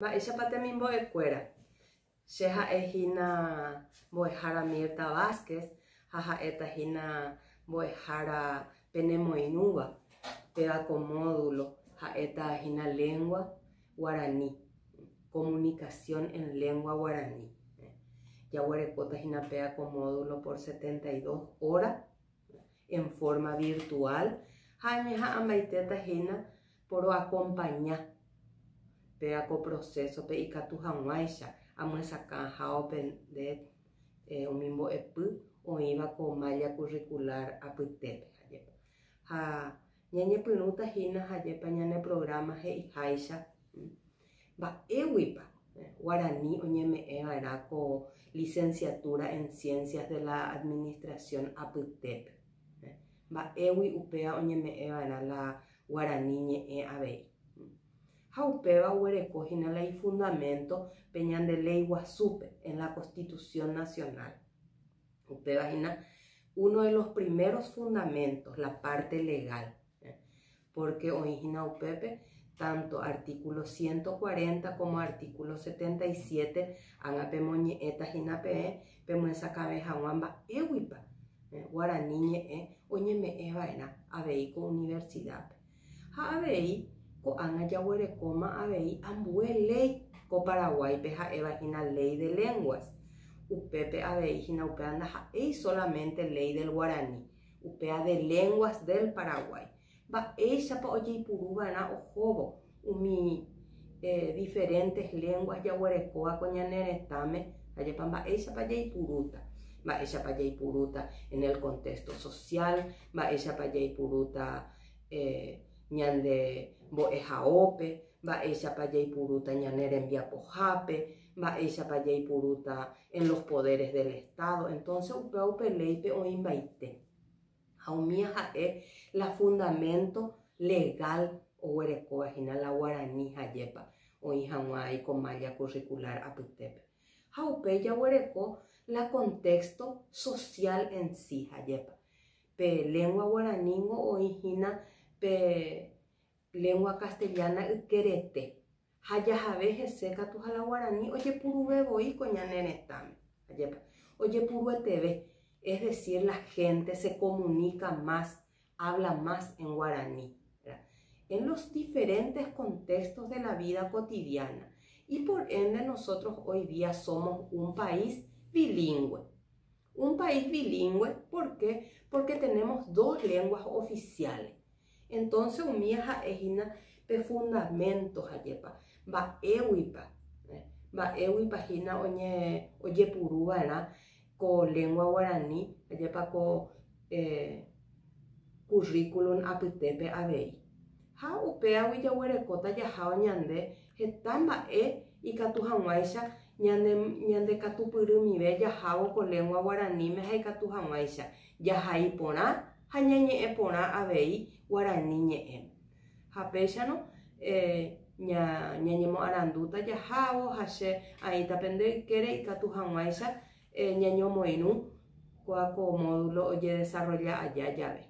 Ella patemi mbo'ekuéra. Che ha'ehína mbo'ehára Mirta Vázquez, ha ha'etahína mbo'ehára penemoinúva, pega con módulo, ha'etahína lengua guaraní, comunicación en lengua guaraní. Ya huerecotahína pega con módulo por 72 horas en forma virtual. Hañeja ambaitetahína por acompañar. Pega con proceso pe ikatuhaguaicha amuesakãhao de umimbo epu oĩva con malla curricular apytépe jajepa. Ha ñañepyrũtahína jajepa ñane programa he'íháicha mba'éguipa guaraní oñeme'ẽva'erã con licenciatura en ciencias de la administración apytépe. Mba'égui upéva oñeme'ẽva'erã la guaraní ñe'ẽ avei. Ha upéva guerekóhina la fundamento pe ñande ley guasúpe en la Constitución Nacional. Upévahína uno de los primeros fundamentos, la parte legal, porque oĩhína upépe tanto artículo 140 como artículo 77 anga pemoñe'ẽtahína peẽ pemoesakãve hag̃ua mba'éguipa guaraní ñe'ẽ oñeme'ẽva'erã avei ko universidadpe. Ha avei ko'ág̃a jaguerekóma avei ambue ley ko Paraguaype ha'evahína ley de lenguas. Upépe aveihína upéva ndaha'éi solamente ley del guaraní, upéva de lenguas del Paraguay. Mba'éichapa ojeipurúva'erã ohóvo umi diferentes lenguas jaguerekóva ko ñane retãme ajepa mba'éichapa jaipurúta. Mba'éichapa jaipurúta en el contexto social, mba'éichapa jaipurúta ñande mbo'ehaópe, mba'éichapa jaipurúta ñane rembiapohápe, mba'éichapa jaipurúta en los poderes del Estado. Entonces upéva upe leype oĩmbaite. Ha umi ha'e la fundamento legal oguerekóvahína la guaraní jajepa oĩ hag̃uã con malla curricular apytépe. Ha upe jaguerekó la contexto social en sí jajepa. Pe lengua guaraningo oĩhína pe lengua castellana ykerete. Ha jahave hese katu ha la guaraní ojepuruvevoi ko ñane retãme jajepa. Ojepurueteve, es decir, la gente se comunica más, habla más en guaraní, ¿verdad? En los diferentes contextos de la vida cotidiana. Y por ende nosotros hoy día somos un país bilingüe. Un país bilingüe, ¿por qué? Porque tenemos dos lenguas oficiales. Entonces, umía ha'ehína pe fundamentos jajepa. Mba'éguipa hína ojepurúva'erã ko lengua guaraní jajepa ko currículum apytépe avei. Ha upévagui jaguerekóta jaháva ñande heta mba'e ikatu hag̃uáicha ñande katupyrýmive jahávo ko lengua guaraníme ha ikatu hag̃uáicha jahai porã ha ñañe'ẽ porã avei guaraní ñe'ẽ. Ha péichano ñañemoarandúta jahávo ha che aĩtape ndoikére ikatu hag̃uáicha ñañomoirũ ko módulo ojedesarrolla aja jave.